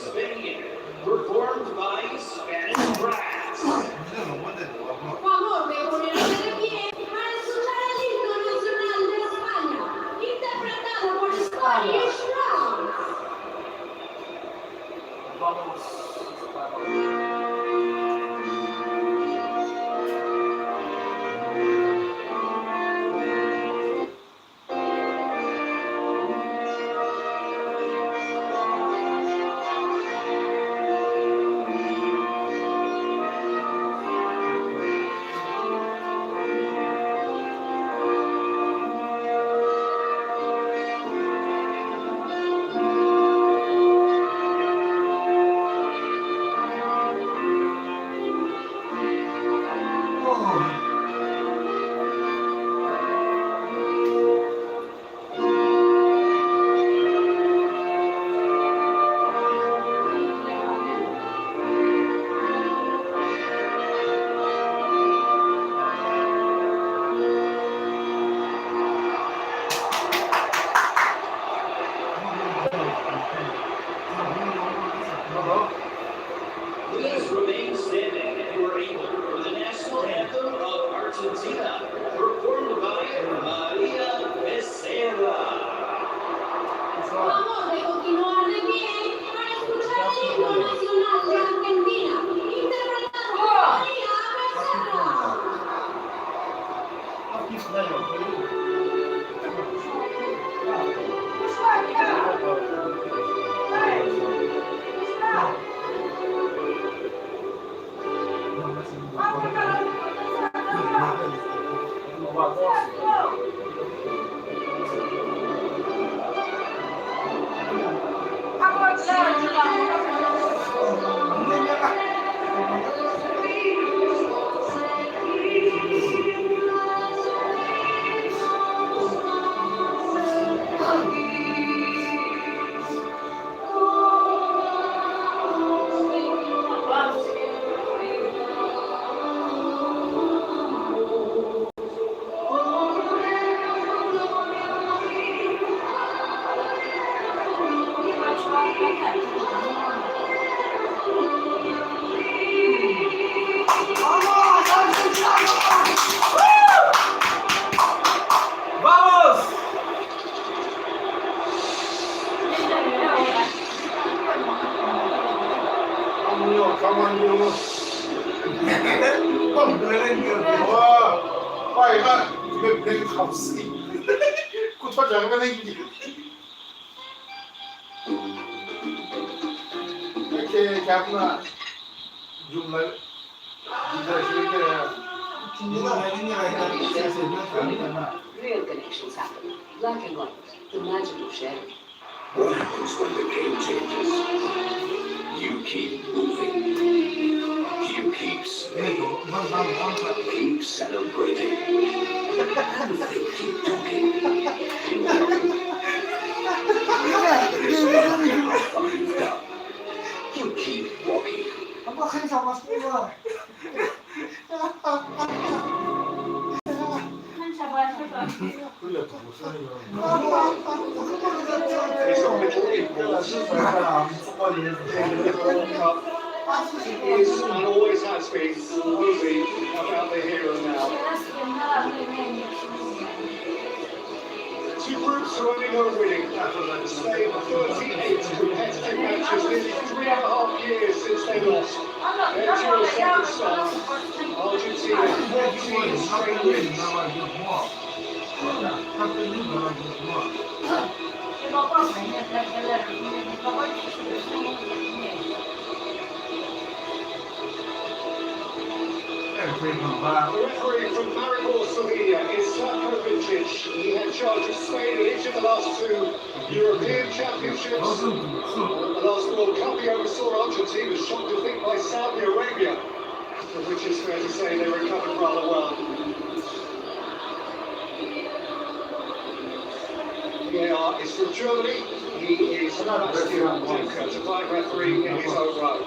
Spain, performed by Spanish brass. Favor de ponerse de pie para escuchar el himno nacional de España, interpretado por Spanish Drums. Please remain standing if you are able for the national anthem of Argentina, performed by María Becerra. Favor de continuar de pie para escuchar el himno nacional de Argentina, interpretado por María Becerra. Real connections happen. Black and white. The magic of sharing. What happens when the game changes? You keep moving. You keep staying. Keep celebrating. And they keep talking. It's not how far you've done. You keep walking. Is and always has been movie about the here and now. Two groups running on winning. Spain 38 competitive matches, nearly 3.5 years since they lost. Their tour second start. Argentina 14 straight wins. The referee from Maribor, Slovenia is Slavko Vincic. He had charge of Spain in each of the last two European Championships. And the last World Cup, he oversaw Argentina's shock defeat by Saudi Arabia, for which it's fair to say they recovered rather well. VAR is from Germany. He is Sebastian Juncker, divine referee in his own right.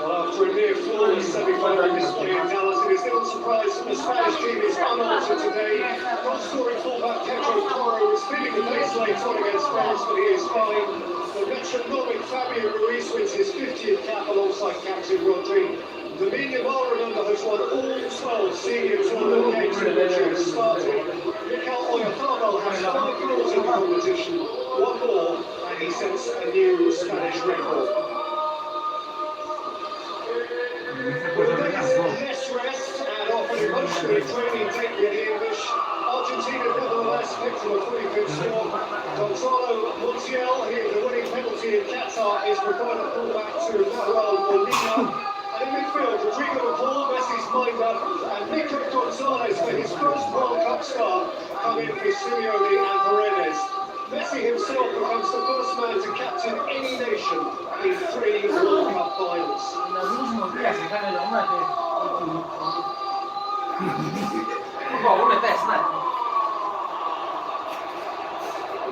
Well, After a near flawless semi-final display in Dallas, it is little surprise that the Spanish team is unaltered today. Goal-scoring fullback Pedro Porro was feeling the pace later on against France, but he is fine. The metronomic Fabio Ruiz wins his 50th cap alongside captain Rodri. The Yamal, remember, has won all 12 senior tournament games in which he has started. Mikel Oyarzabal has 5 goals in the competition, 1 more, and he sets a new Spanish record. With a day's less rest and often emotionally draining take with the English, Argentina nevertheless picked from a fully fit squad. Gonzalo Montiel, he had the winning penalty in Qatar, is preferred at fullback to Manuel Molina. And in midfield, Rodrigo de Paul, Messi's mind-up, and Nico Gonzalez for his first World Cup start, come in for Simeone and Paredes. Messi himself becomes the first man to captain any nation in 3 World Cup finals.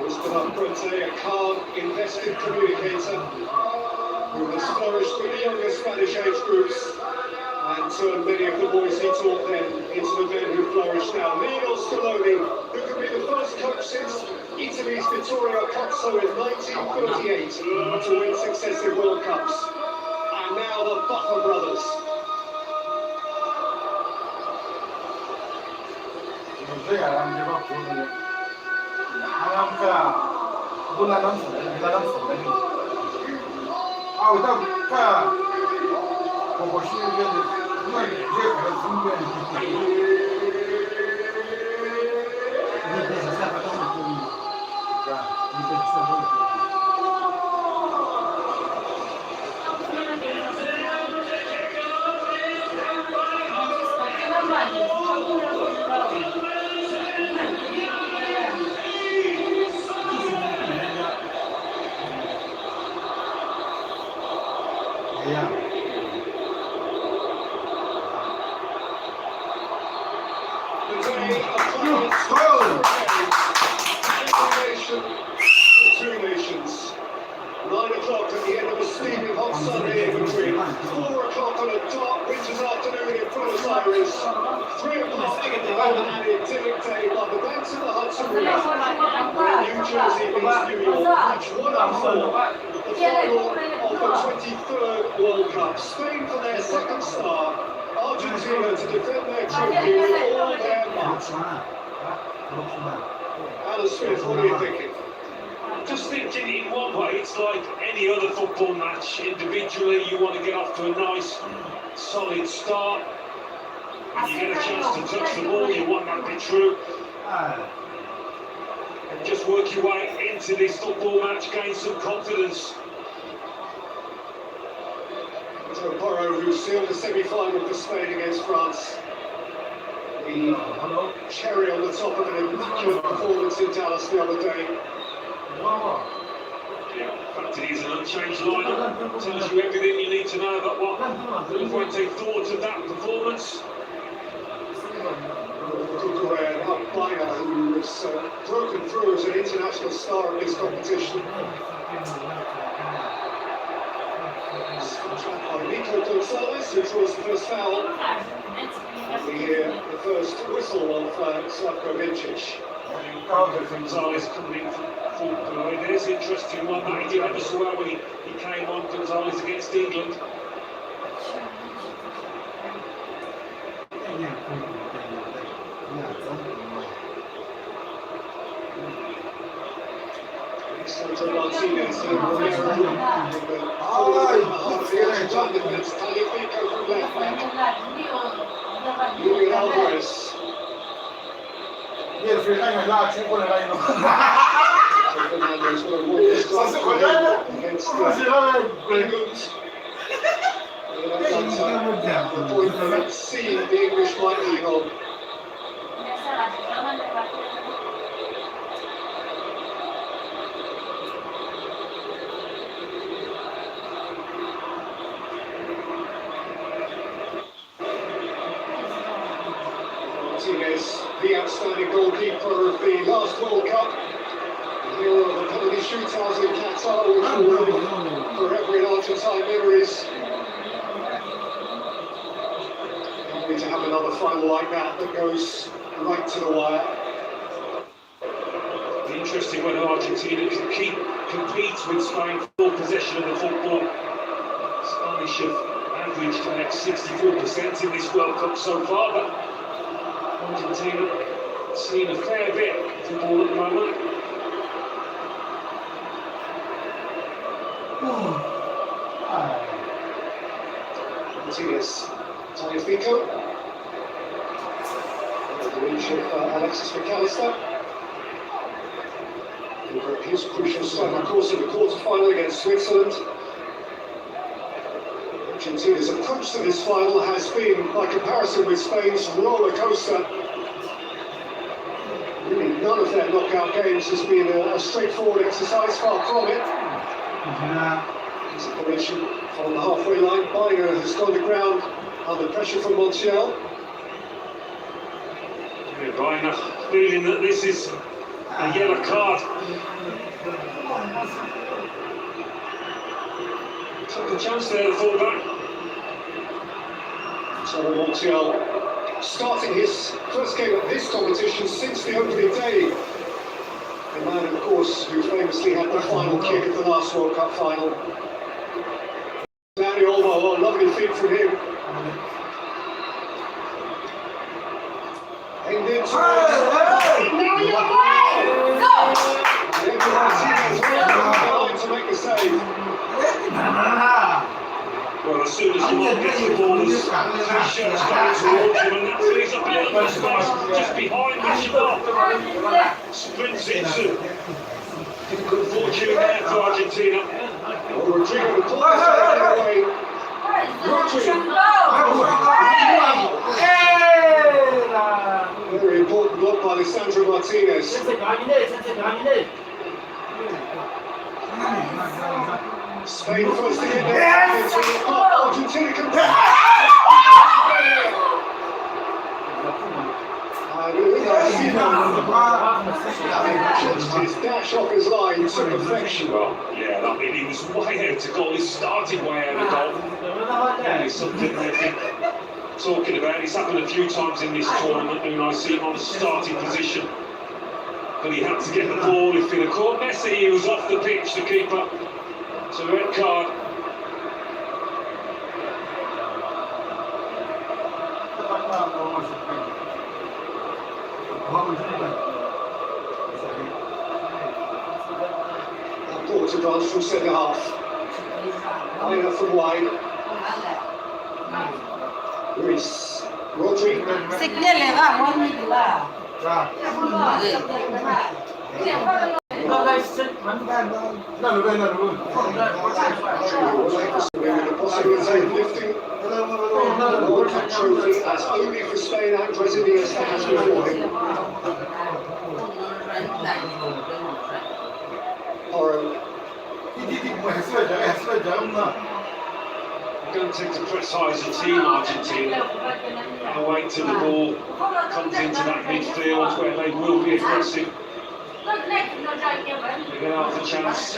Lisbon Upfront, a calm, invested communicator who has flourished with the younger Spanish age groups and turned many of the boys he taught then into the men who flourish now. Lionel Scaloni, who could be the first coach since Italy's Vittorio Pozzo in 1938 to win successive World Cups. And now the Buffer brothers. Spain for their second star, Argentina to defend their trophy with all their might. Alan Smith, what are you thinking? Just thinking in one way, it's like any other football match. Individually, you want to get off to a nice, solid start. When you get a chance to touch the ball, you want that to be true. And just work your way into this football match, gain some confidence. Porro, who sealed the semi-final for Spain against France. The cherry on the top of an immaculate performance in Dallas the other day. Yeah, the fact it is an unchanged lineup tells you everything you need to know about what Fuente thought of that performance. Kukurea, Albina, who was broken through as an international star in this competition. Nico Gonzalez, who draws the first foul. And we hear the first whistle of Slavko Vincic. Gonzalez coming in from it is an interesting one. That he did ever so well when he came on, Gonzalez against England. Sandro Martinez and Romero in the defense. Taliafico from left back. Julian Alvarez. Fernandes will award this strike against England. The point that seeing the English might hang on. Martinez, the outstanding goalkeeper of the last World Cup, the hero of the penalty shootouts in Qatar, which will live forever in Argentine memories. another final like that goes right to the wire. Interesting whether Argentina can compete with Spain for possession of the football. Spanish have averaged about 64% in this World Cup so far, but Argentina seeing a fair bit of the ball at the moment. Martinez, Tagliafico, the reach of Alexis McAllister. His crucial start, of course, in the quarter-final against Switzerland. Argentina's approach to this final has been, by comparison with Spain's, roller coaster. Really, none of their knockout games has been a straightforward exercise, far from it. Separation from the halfway line. Biner has gone to ground under pressure from Montiel. Yeah, Biner feeling that this is a yellow card. Took a chance there, the fullback. So Montiel starting his first game of this competition since the opening day. The man, of course, who famously had the final kick at the last World Cup final. Dani Olmo, oh, lovely feet from him. Aimed into to make the save. Well, as soon as the ball gets the ball, there's three shots going towards him, and that frees up a little bit of space just behind the shot. Sprints into good fortune there for Argentina. Rodrigo the ball away. Very important block by Lisandro Martinez. Spain first to get there. Argentina can his dash off his line to perfection. Well, yeah, that mean he was way out of goal. He started way out of goal. And it's something they've been talking about. It's happened a few times in this tournament, and I see him on a starting position. But he had to get the ball. If he'd have caught Messi, he was off the pitch, the keeper. So red card. Ball advance from centre half. Liner from wide. Luis. Rodri. Lifting the World Cup trophy as only for Spain and Brazilians that has before him. Porro. Don't take to press high as a team, Argentina. And wait till the ball comes into that midfield where they will be aggressive. They're going to have the chance.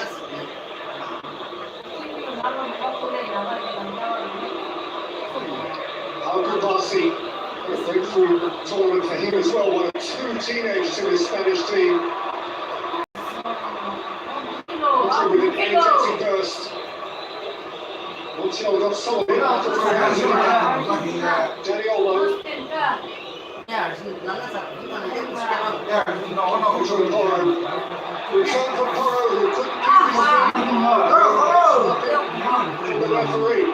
Al-Kubasi, a breakthrough tournament for him as well. One of two teenagers in his Spanish team. With an energetic burst. Montiel got solid after Dani Olmo. Return from Porro, who couldn't keep his the referee.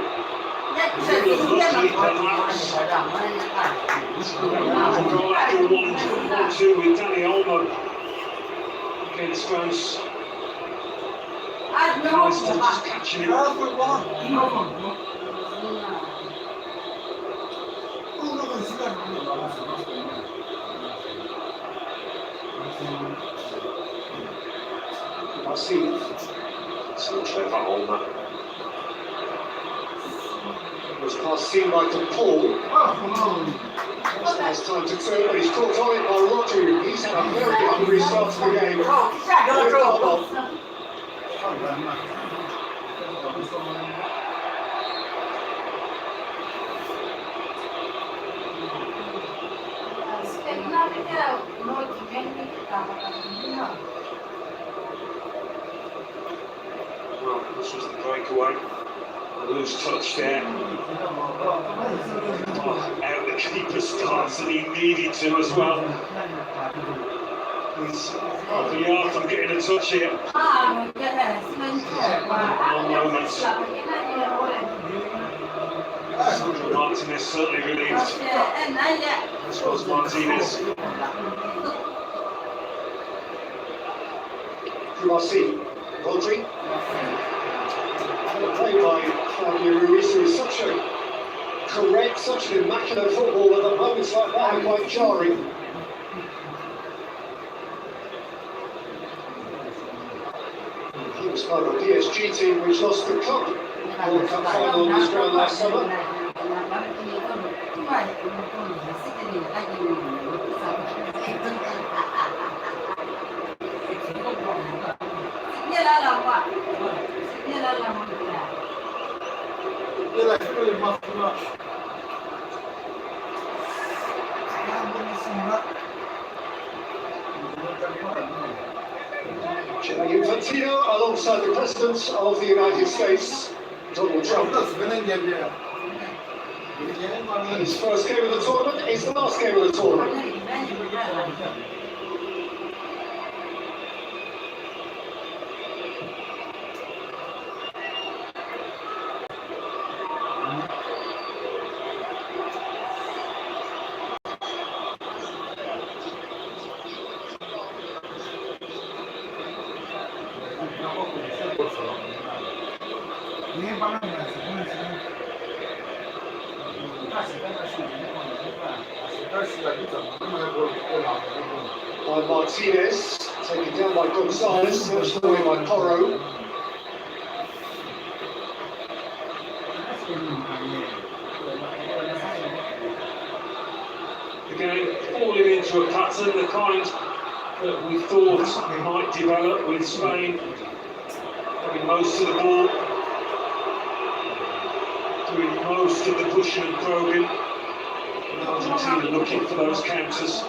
After 1-2 with Dani Olmo against France. Nice to just catching him. I see. So clever Olmo. Was pass seen by Paul. It's time to turn, but he's caught on it by Rodri. He's had a very hungry start to the game. Well, this was the breakaway. A loose touch there. Out the keeper starts and he needed to as well. He's off the yard from getting a touch here. Martinez certainly relieved. This was Martinez. Rossi, Rodri. Played by Fabio Ruiz, who is such a correct, such an immaculate footballer that moments like that are quite jarring. He was part of the PSG team which lost the Cup World Cup final on this ground last summer. Gianni Infantino, alongside the President of the United States, Donald Trump. His first game of the tournament is the last game of the tournament. By Martinez, taken down by Gonzalez, snatched away by Porro. Again, falling into a pattern, the kind that we thought might develop with Spain having most of the ball, doing most of the pushing and probing. Argentina looking for those counters.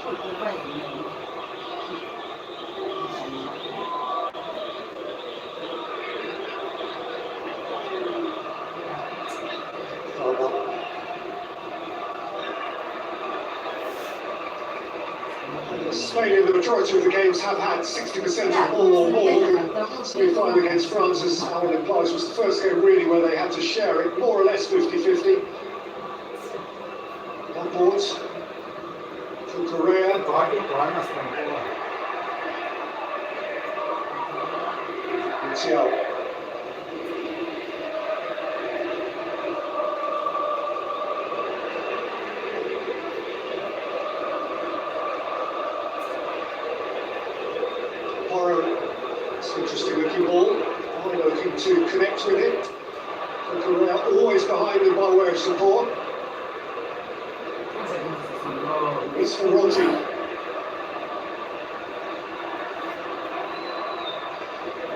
Spain in the majority of the games have had 60% of the ball or more. Semi-final against France, as Alan implies, was the first game really where they had to share it, more or less 50-50. Backwards to Correa. Martial. It's an interesting looking ball. Looking to connect with it. Correa always behind him by way of support. It's for Rodri.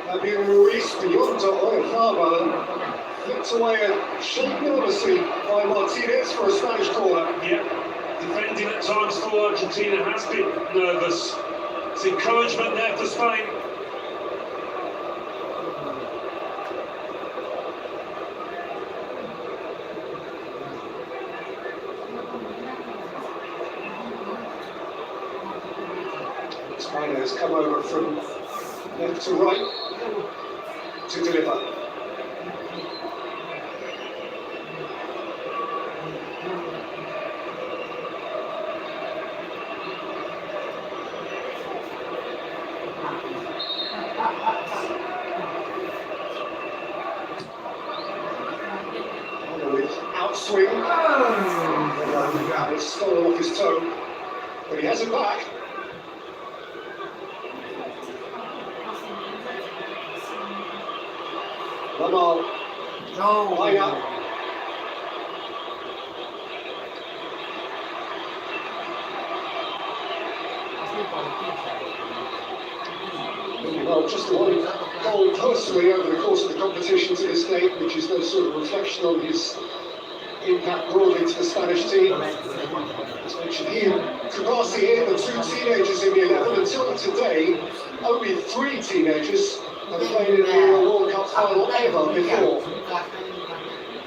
Fabio Ruiz beyond Oyarzabal, flicked away and shaken nervously by Martinez for a Spanish corner. Yeah, defending at times for Argentina has been nervous. It's encouragement there for Spain. Spain has come over from left to right to deliver. With outswing. It's stolen off his toe, but he has it back. Lamal, line up. Well, just the one goal personally over the course of the competition to this date, which is no sort of reflection on his impact broadly to the Spanish team. As mentioned, he and Kubasi here, the two teenagers in the 11. Until today, only 3 teenagers have played in the World Cup final ever before.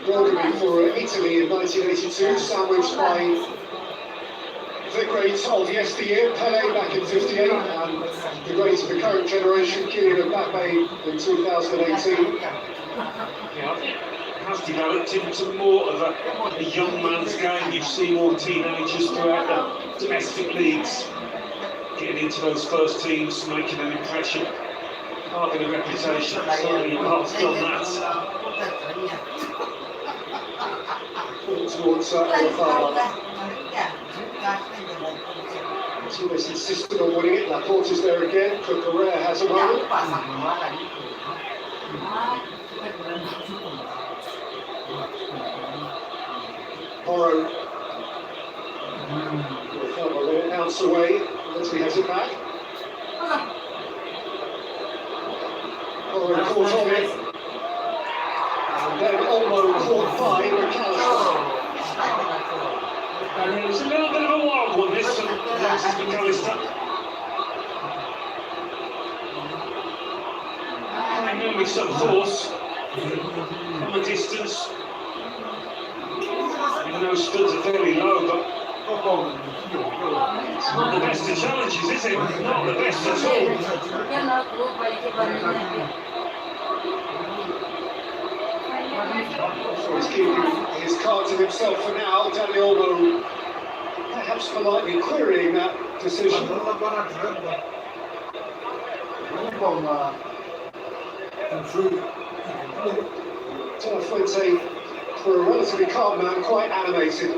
Bergami for Italy in 1982, sandwiched by the great of yesteryear, Pelé back in 58, and the great of the current generation, Kylian Mbappe in 2018. Yeah, I think it has developed into more of a young man's game. You see more teenagers throughout the domestic leagues getting into those first teams, making an impression, carving a reputation. Certainly Mark's done that. Towards Alfaro. Tunis insisted on winning it. Laporte is there again. Cucurella has a moment. Porro will help a little ounce away until he has it back. Porro caught on it. And then Olmo caught by McAllister. It was a little bit of a wild one, this from Alexis McAllister. Coming in with some force from a distance. Even though studs are fairly low, but it's not the best of challenges, is it? Not the best at all. So he's keeping his cards to himself for now. Dani Olmo perhaps politely querying that decision. Tela Fuente, for a relatively calm man, quite animated.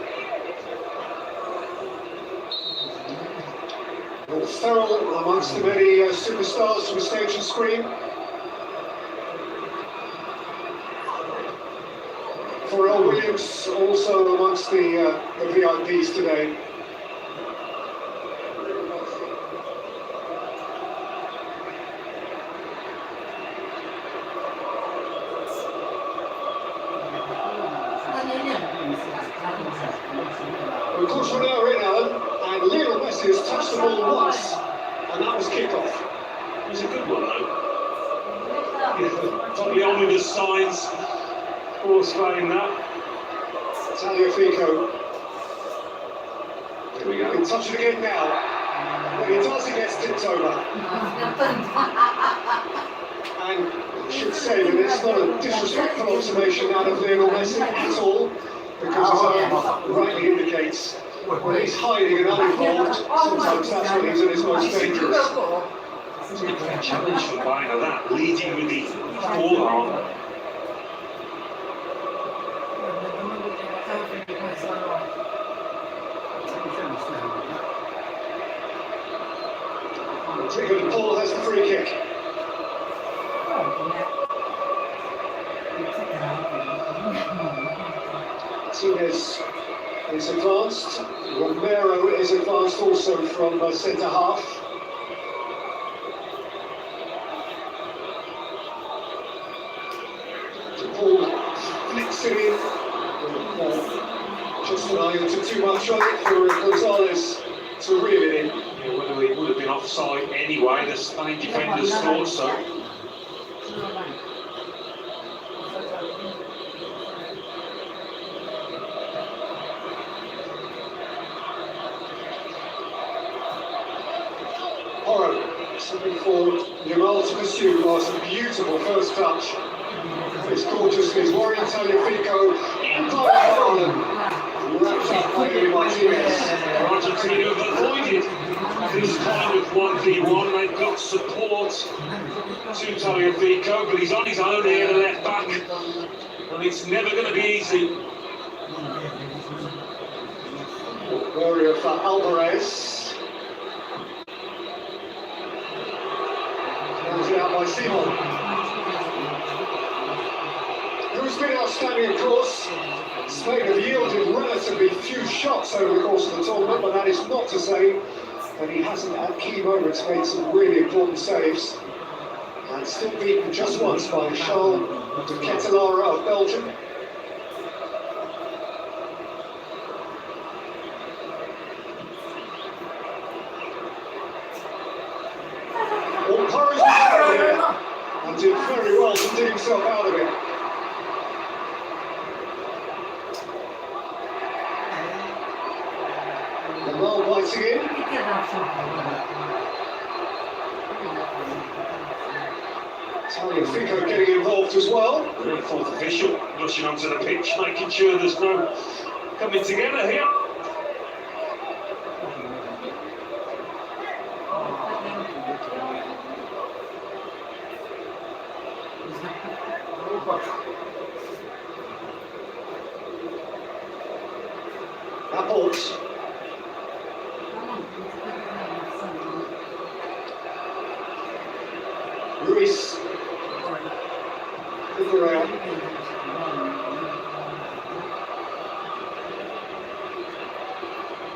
Will Ferrell amongst the many superstars from stage and screen. Pharrell Williams also amongst the VIPs today. Of course, we're now in, Alan, and Lionel Messi has touched the ball once, and that was kickoff. It was a good one, though. Totally honoured the signs for Spain that. Tagliafico. Here we go. He can touch it again now. When he does, he gets tipped over. And I should say that it's not a disrespectful observation out of Lionel Messi at all, because as Alan rightly indicates, when he's hiding and uninvolved, sometimes that's when he's at his most dangerous. It's a fair challenge for Bayern that, leading with the forearm. Paul has the free kick. Martinez is advanced. Romero is advanced also from centre half. Paul flicks it in. Just an eye into too much on it for Gonzalez to reel it in. Yeah, whether it would have been offside anyway, the Spain defenders thought so. Porro, something for Yamal to pursue. Oh, it's a beautiful first touch. It's gorgeous. It's Warren Tagliafico in by Haaland. Wrapped up by Martinez. Argentina have avoided this kind of 1v1. They've got support to Tagliafico, but he's on his own here, the left back, and it's never going to be easy. Warrior for Alvarez. Comes out by Simon. Who's been outstanding, of course. Spain have yielded relatively few shots over the course of the tournament, but that is not to say that he hasn't at key moments made some really important saves. And still beaten just once by Charles de Ketelaere of Belgium. bouncing in. Fico getting involved as well. The fourth official rushing onto the pitch, making sure there's no coming together here. Apples. Ruiz. Figueroa.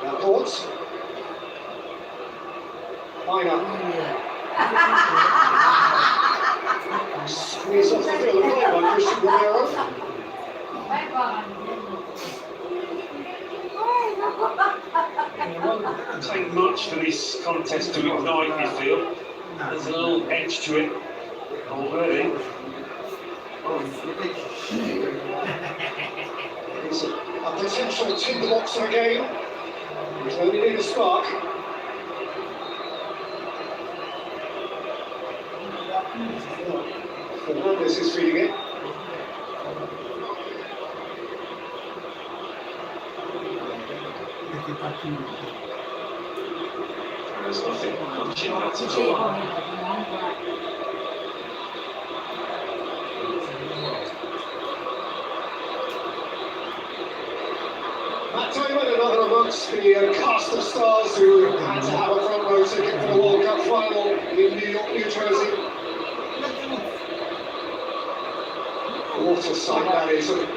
Apples. Minor. Squeeze off the field of play by Christian Romero. It won't take much for this contest to ignite, you feel. There's a little edge to it already. It's a potential tinderbox in the game. It's only need a spark. Fernandez is feeding it. There's nothing punching that at all. Matt Damon, another amongst the cast of stars who had to have a front row ticket for the World Cup final in New York, New Jersey. What a sight that is, and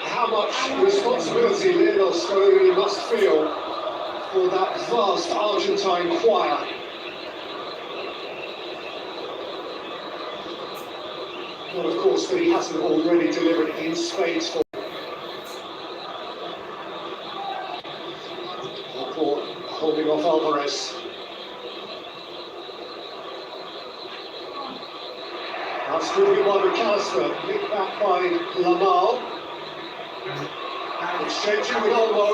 how much responsibility Lionel Scaloni must feel for that vast Argentine choir. Well, of course, that he hasn't already delivered in spades for holding off Alvarez. That's driven by McAllister, nicked back by Lamal. Exchanging with Olmo.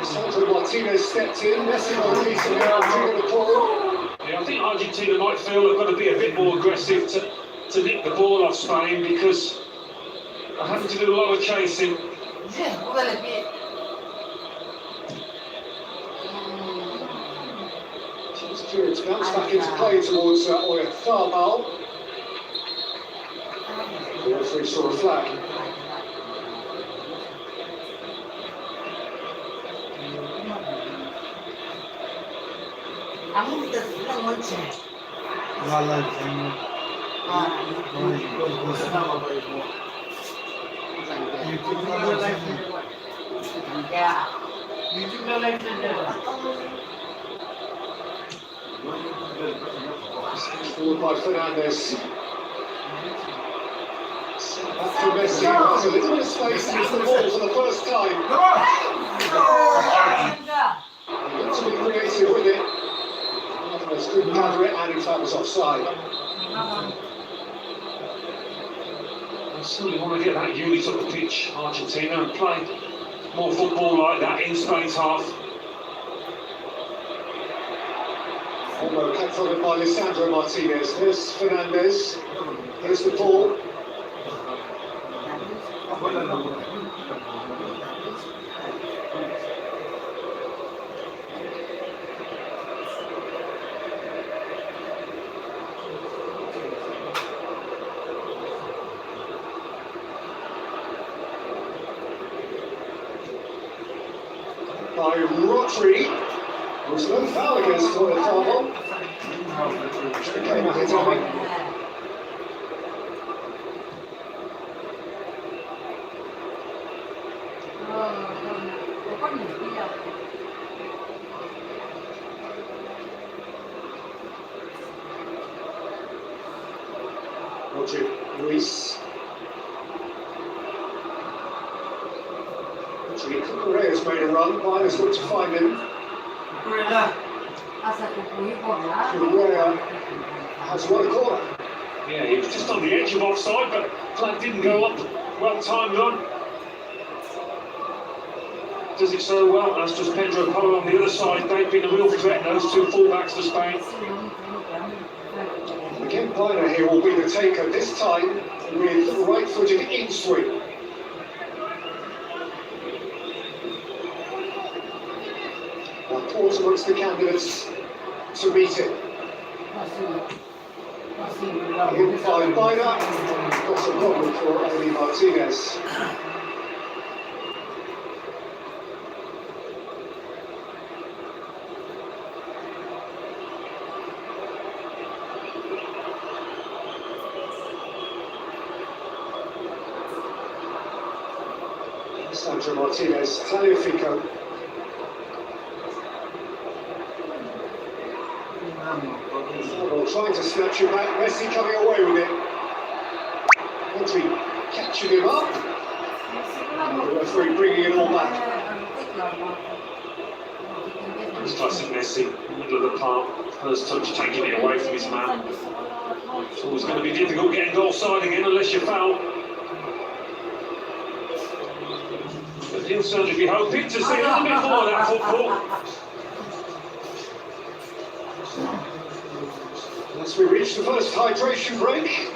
Sandro Martinez stepped in, Messi releasing the ball. Yeah, I think Argentina might feel they've got to be a bit more aggressive to nick the ball off Spain because they're having to do a lot of chasing. It's bounced back into play towards Oyarzábal. The referee saw a flag. Forward by Fernandez. Back to Messi. There's a little bit of space to miss the ball for the first time. He got to be creative with it. Alvarez couldn't gather it, and in fact was offside. They still want to get that unit up the pitch, Argentina, and play more football like that in Spain's half. Olmo kept on it by Lisandro Martinez. Here's Fernandez. Here's the ball. By Rodri. There's no foul against Oyarzábal. Came at it, Rodri, Luis. Correa's made a run. Miners look to find him. Correa has won a corner. Yeah, he was just on the edge of offside, but flag didn't go up. Well timed on. does it so well, as does Pedro Polo on the other side. They've been a real threat, those two fullbacks for Spain. Again, Piner here will be the taker, this time with right-footed in-swing. Pause amongst the candidates to meet it. In five by that, not a problem for Eli Martinez. Sandro Martinez, Taliafico. Trying to snatch it back, Messi coming away with it. Rodri catching him up. And the referee bringing it all back. It's classic Messi, middle of the park, first touch taking it away from his man. It's always going to be difficult getting goal side again unless you foul. But he'll certainly be hoping to see a little bit more of that football. As we reach the first hydration break.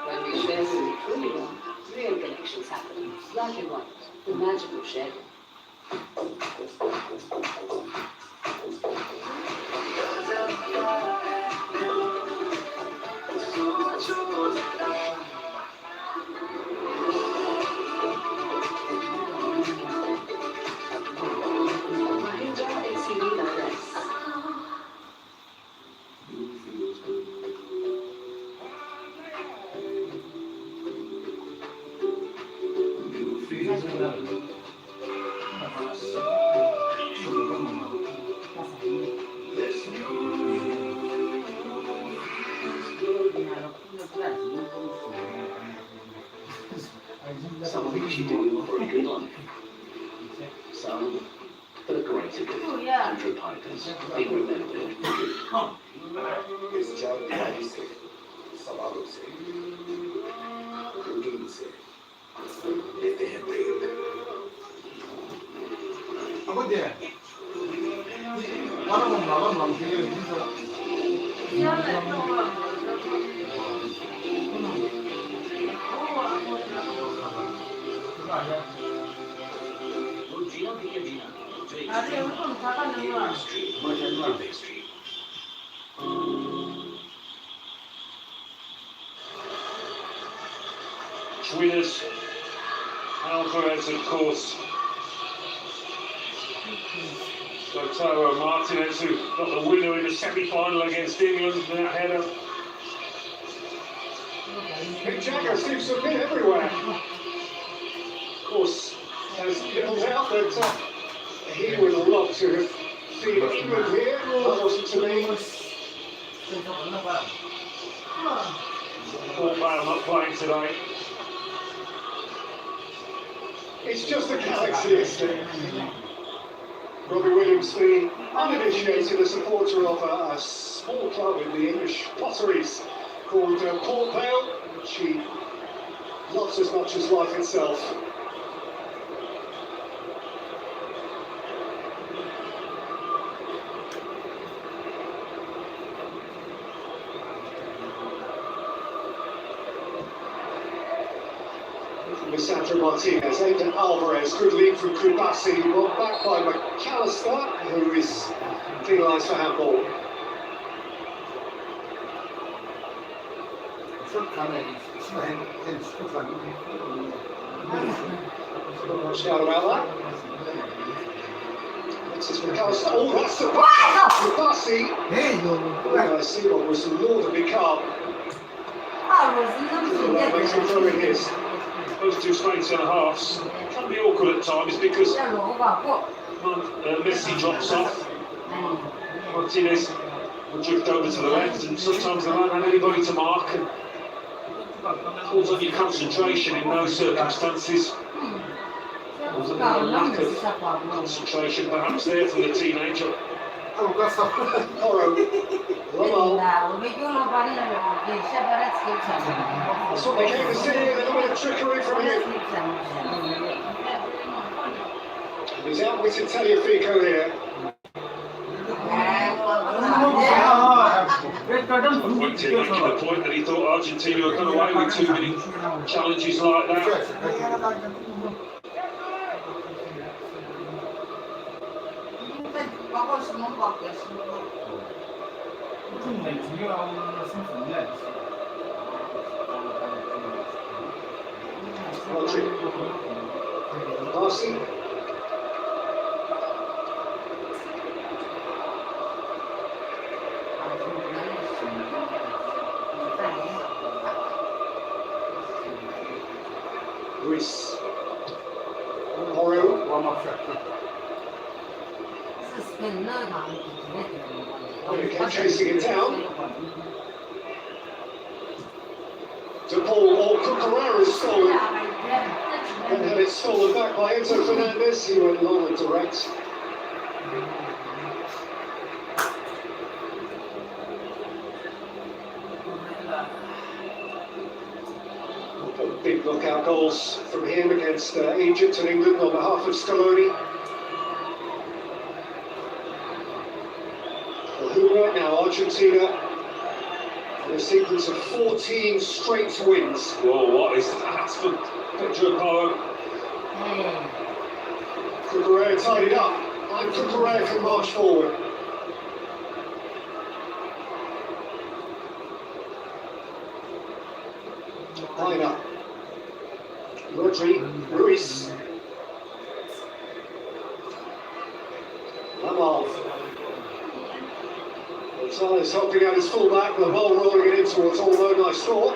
When we share some truly warm, real connections happen. Black and white, the magic of sharing. Some things you do for a good life. Some for the greater good. Andrew Piper's being remembered. Winners, Alvarez of course. Lautaro Martinez, who got the winner in the semi-final against England with that header. Big Jagger seems to have been everywhere. Of course, there's little doubt that he would love to have seen England here. That wasn't to me. Paul Bale not playing today. It's just a galaxy, isn't it? Robbie Williams, the uninitiated, a supporter of a small club in the English potteries called Port Vale, which he loves as much as life itself. Sandro Martinez, aimed at Alvarez, good lead from Kubasi, well back by McAllister, who is penalised for handball. Not much doubt about that. This is McAllister, oh that's the Kubasi! I see what was laudably calm. Makes him throw in his. Those two Spain centre-halves can be awkward at times because Messi drops off, Martinez will drift over to the left, and sometimes they don't have anybody to mark, and calls on your concentration in those circumstances. Calls on a lack of concentration perhaps there from the teenager. Oro. Lamar. That's what they came to see, a little bit of trickery from him. He's outwitted Tagliafico here. Making the point that he thought Argentina had gone away with too many challenges like that. Rodri. Marcy. Ruiz. Oro. Okay, chasing it down. To Paul or Cucurella is stolen. And then it's stolen back by Enzo Fernandez. He went long and direct. Big knockout goals from him against Egypt and England on behalf of Scaloni. Well, who right now? Argentina in a sequence of 14 straight wins. Whoa, what is that for Pedro Porro? Cucurella tied it up, and Cucurella can march forward. Line up. Rodri, Ruiz. Lamar. Gonzalez helping out his fullback, the ball rolling it in towards Olmo, nice score.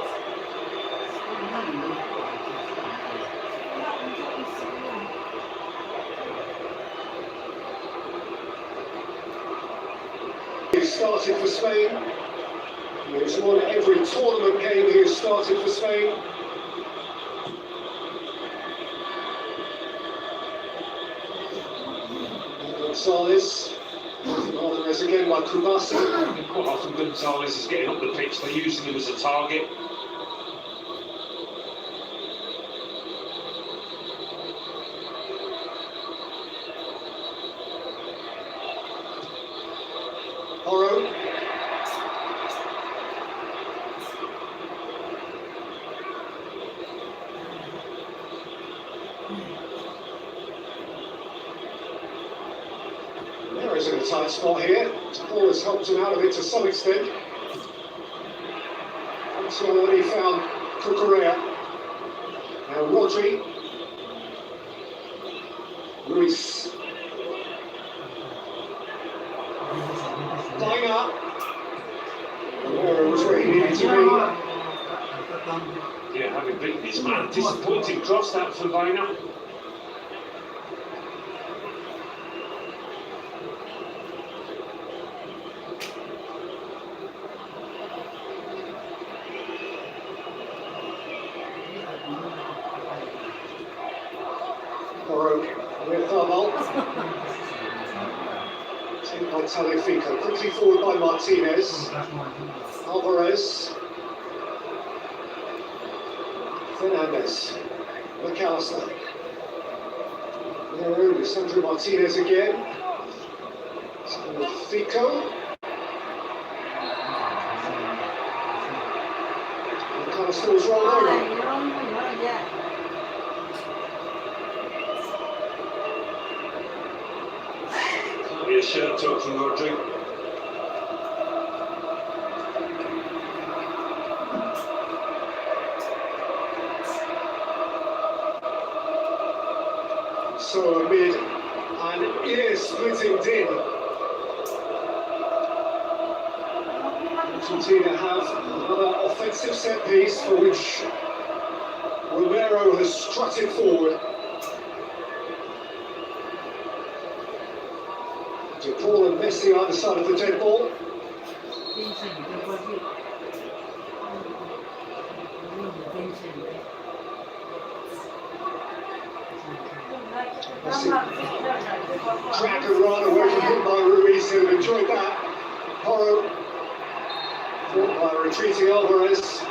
He started for Spain. He has won every tournament game he has started for Spain. Gonzalez. Alvarez again by Kubasi. Quite often Gonzalez is getting up the pitch, they're using him as a target. Oro. There is in a tight spot here. Paul has helped him out of it to some extent. Until when he found Cucurella. Now Rodri. Ruiz. Diner. There was where he needed to be. Yeah, having beaten his man. Disappointing cross that for Vaina. Oro with Thermal. Taken by Tagliafico. Quickly forward by Martinez. Alvarez. Fernandez. McAllister. There, Lisandro Martinez again. Fico. McAllister's rolled over. Be a shirt tuck from Rodri. So amid an ear-splitting din, Argentina have another offensive defensive set piece for which Romero has strutted forward. De Paul and Messi either side of the dead ball. Drag and run away from him by Ruiz, who enjoyed that. Porro fought by retreating Alvarez.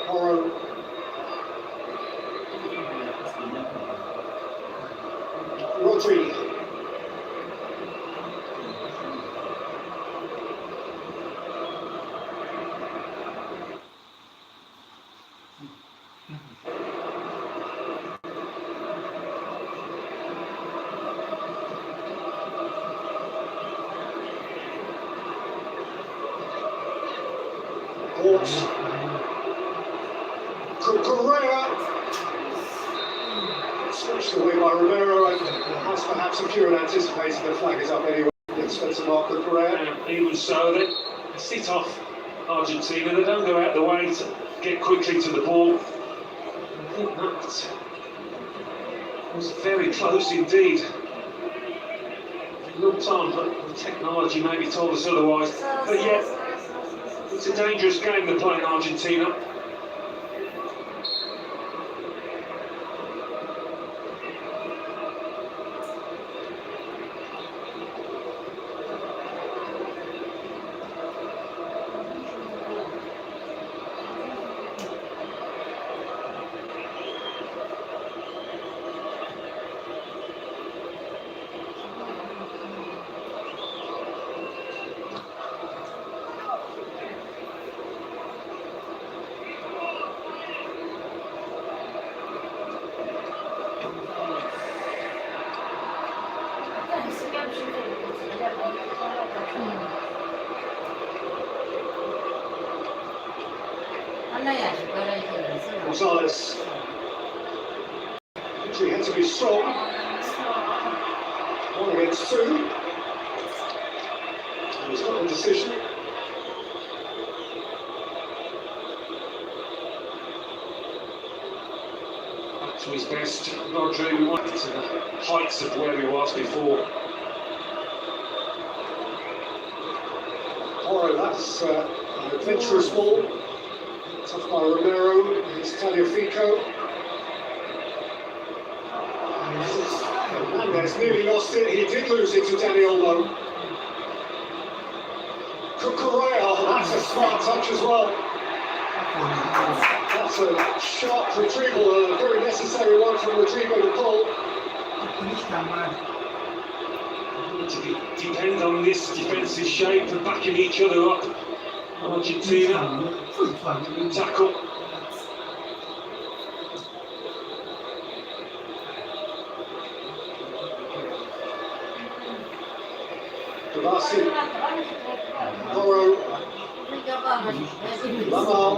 Porro. Rodri. Correa. Switched away by Romero, and as perhaps a few had anticipated, the flag is up anyway against Spencer Marco Correa. Even so, they sit off Argentina. They don't go out the way to get quickly to the ball. I think that was very close indeed. It looked on, but the technology maybe told us otherwise. But yet, it's a dangerous game they're playing Argentina. Gonzalez. Actually had to be strong. 1 against 2. And he's got the decision. Back to his best. Rodri, we wanted to the heights of where he was before. Porro, that's an adventurous ball. Tough by Romero, it's Tagliafico. Hernandez nearly lost it, he did lose it to Dani Olmo. Correa, that's a smart touch as well. That's a sharp retrieval, a very necessary one from Rodrigo de Paul. To depend on this defensive shape and backing each other up. Argentina, tackle. Gavassi, Porro, Lamal.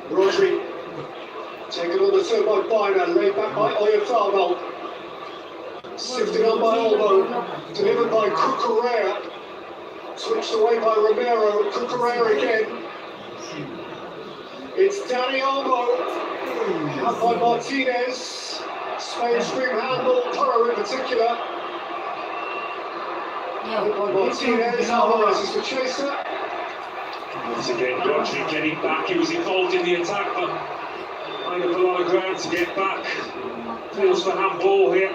Rodri, taken on the turn by Biner, laid back by Oyarzábal. Sifted on by Olmo, delivered by Correa. Switched away by Romero, Correa again. It's Dani Olmo, out by Martinez. Spain scream handball, Porro in particular. Out by Martinez, Alvarez is the chaser. Once again, Rodri getting back. He was involved in the attack, but made up a lot of ground to get back. Feels for handball here.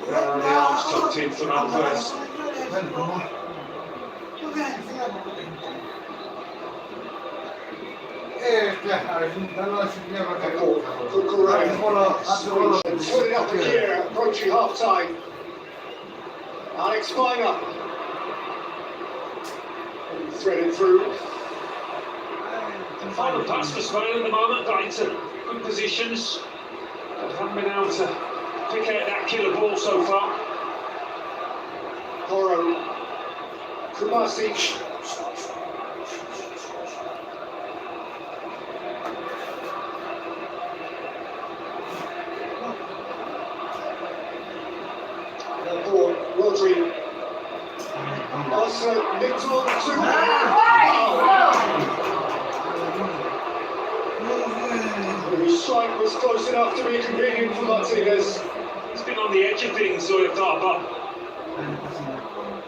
The arms tucked in from Alvarez. Correa, and turning up the gear, approaching half time. Alex Biner. threaded through. The final pass for Spain at the moment, got into good positions, but haven't been able to pick out that killer ball so far. Porro. Kumasi. Therefore, Rodri. Wotsa nicked on the strike was close enough to be convenient for Martinez. He's been on the edge of things, so I thought,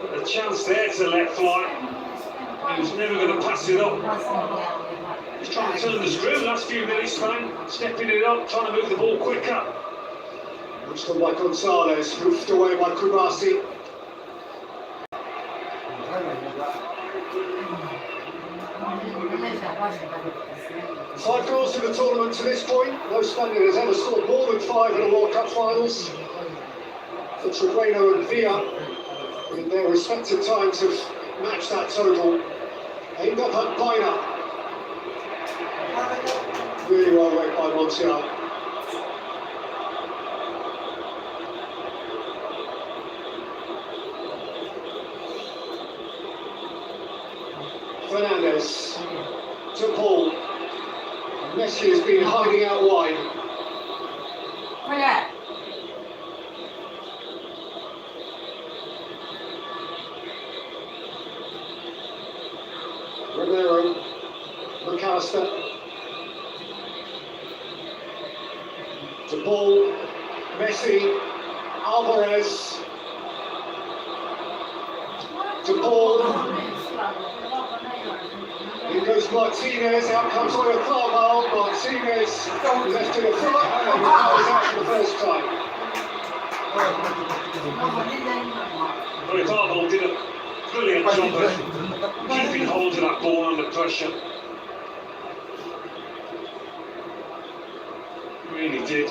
but a chance there to let fly. He was never going to pass it up. He's trying to turn the screw last few minutes, Spain, stepping it up, trying to move the ball quicker. Pushed on by Gonzalez, hoofed away by Kumasi. Five goals in the tournament to this point. No Spaniard has ever scored more than 5 in the World Cup finals. For Trigueno and Villa, in their respective times, have matched that total. Aimed up at Pina. Really well read by Montiel. Fernandez to Paul. Messi has been hiding out wide. Romero, McAllister to Paul, Messi, Alvarez to Paul. Here goes Martinez, out comes Oyarzabal. Martinez left to the front and was out for the first time. Oyarzabal did a brilliant job of keeping hold of that ball under pressure. Really did.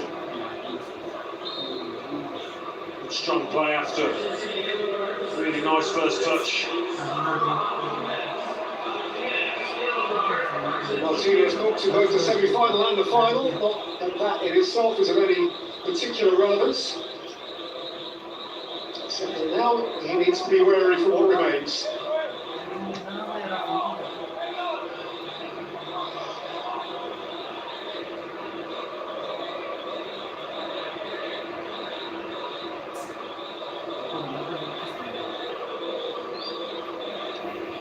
Good strong play after. Really nice first touch. Martinez got to both the semi-final and the final. Not that that in itself is of any particular relevance. Except that now he needs to be wary for what remains.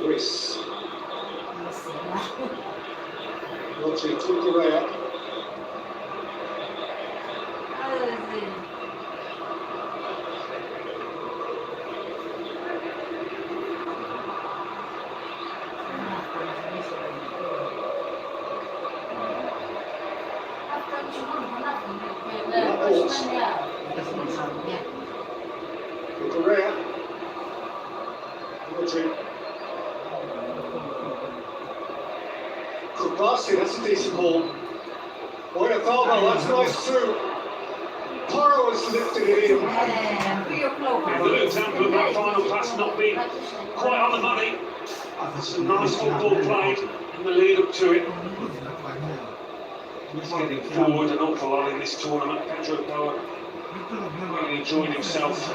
Luis. Rodri to Correa. Correa. Rodri. Kubasi, that's a decent ball. Oyarzabal, that's nice too. Porro has lifted it in. The little example of that final pass not being quite on the money. Some nice football played in the lead up to it. He's getting forward an awful lot in this tournament. Pedro Boa really enjoying himself.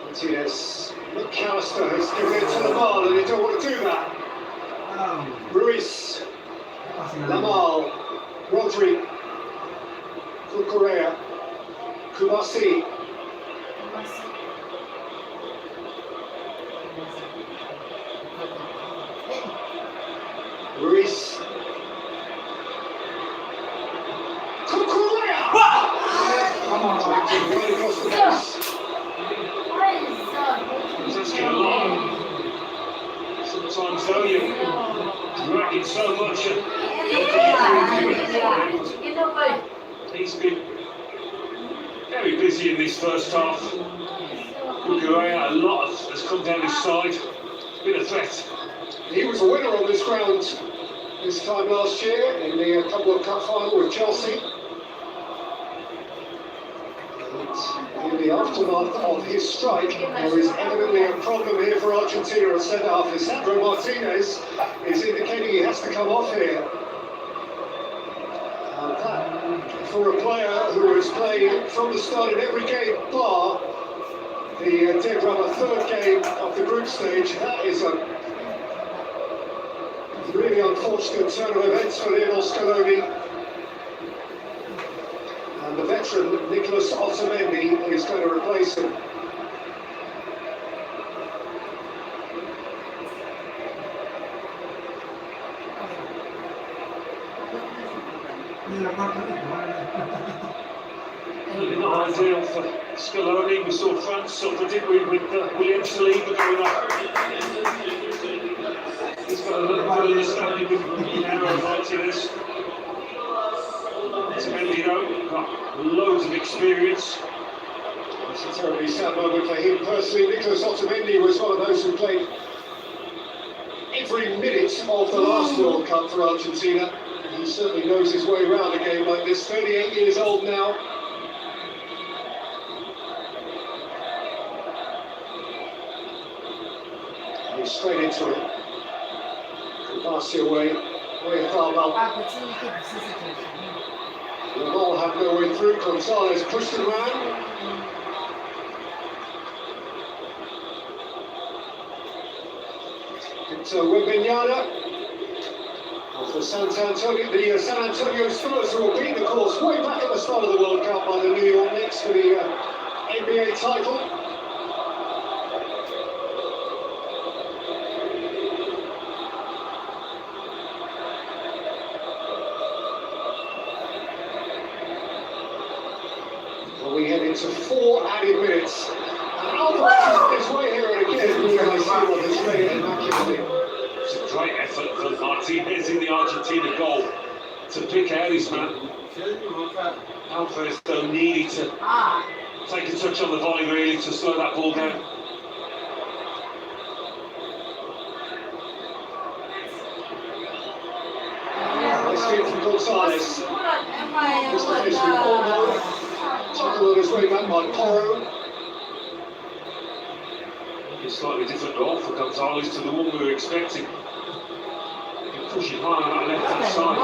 Martinez, McAllister has given it to Lamal and they don't want to do that. Ruiz, Lamal, Rodri, Correa, Kubasi. Ruiz. Correa! Right across the base. He's asking a lot. Sometimes though you're dragging so much and he's been very busy in this first half. Correa, a lot has come down his side. It's been a threat. He was a winner on this ground this time last year in the Club World Cup final with Chelsea. And in the aftermath of his strike, there is evidently a problem here for Argentina at centre half. Lisandro Martinez is indicating he has to come off here. And that, for a player who has played from the start in every game bar the dead rubber third game of the group stage, that is a really unfortunate turn of events for Lionel Scaloni. And the veteran Nicolas Otamendi is going to replace him. Not ideal for Scaloni. We saw France suffer, didn't we, with William Saliba going off. He's got a little bit of understanding with Lionel Martinez. Otamendi, got loads of experience. It's a terribly sad moment for him personally. Nicolas Otamendi was one of those who played every minute of the last World Cup for Argentina. He certainly knows his way around a game like this. 38 years old now. And he's straight into it. Pass it away. The ball had no way through. Gonzalez pushed it around. It's Wembanyama for the San Antonio Spurs, who will beat the course way back at the start of the World Cup by the New York Knicks for the NBA title. Well, we head into 4 added minutes. And Alvarez is on his way here and again. I see what is playing immaculately. It's a great effort for Martinez in the Argentina goal to pick out his man. Alvarez though needed to take a touch on the volley really to slow that ball down. Nice feed from Gonzalez. This time is from Olmo. Tackle on his way back by Porro. A slightly different role for Gonzalez to the one we were expecting. Pushing hard on that left-hand side.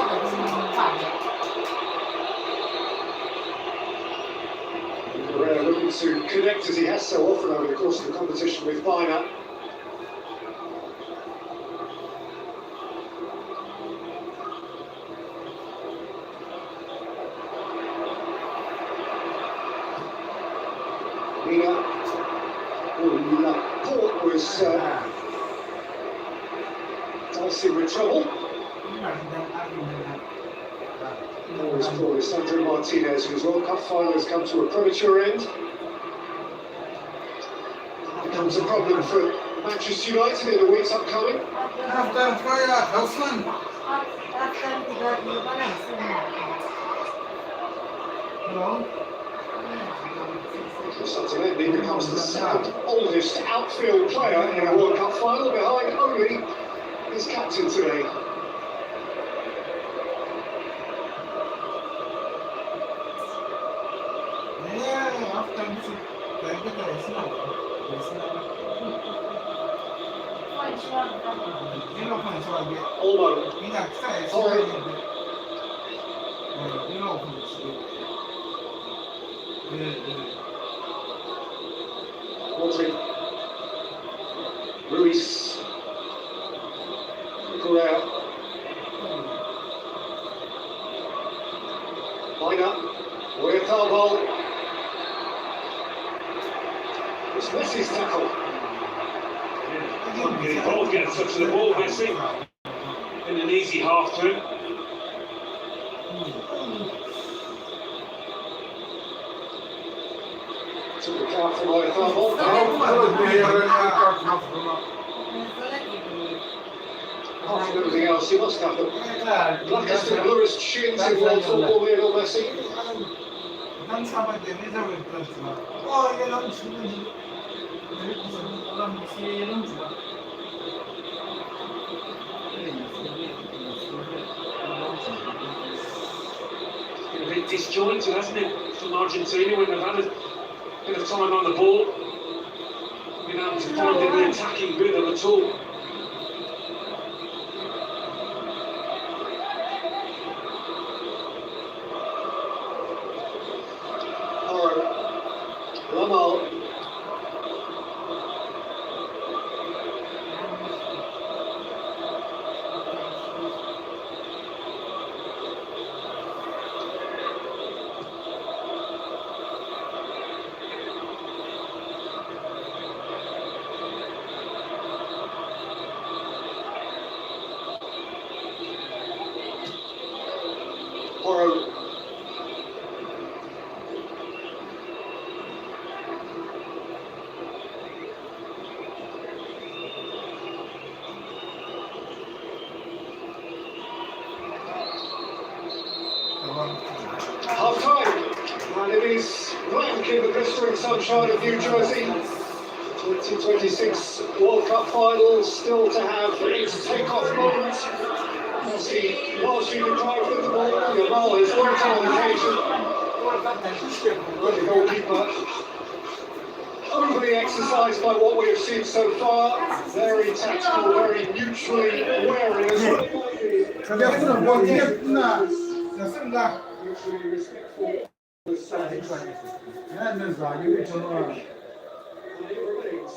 Herrera looking to connect as he has so often over the course of the competition with Biner. Laporte was dicey with trouble. Always for Lisandro Martinez, whose World Cup final has come to a premature end. Becomes a problem for Manchester United in the weeks upcoming. Otamendi becomes the second oldest outfield player in a World Cup final, behind only his captain today. Olmo. Rodri. Ruiz. Correa. Biner. Oyarzabal. It's Messi's tackle. Get involved, get a touch of the ball, Messi. In an easy half turn. Took the count from Oyarzabal. Apart from everything else, he must have the blackest and bluest shins in world football, Lionel Messi. bit disjointed, hasn't it, from Argentina when they've had a bit of time on the ball. Been able to find the attacking rhythm at all. Lamal. Half time, and it is blank in the blistering sunshine of New Jersey. 2026 World Cup final still to have its takeoff moment. Obviously, whilst you deprived of the ball, Yamal is worked on occasion. But the goalkeeper, overly exercised by what we have seen so far. Very tactical, very neutrally wary as well. Mutually respectful. And it remains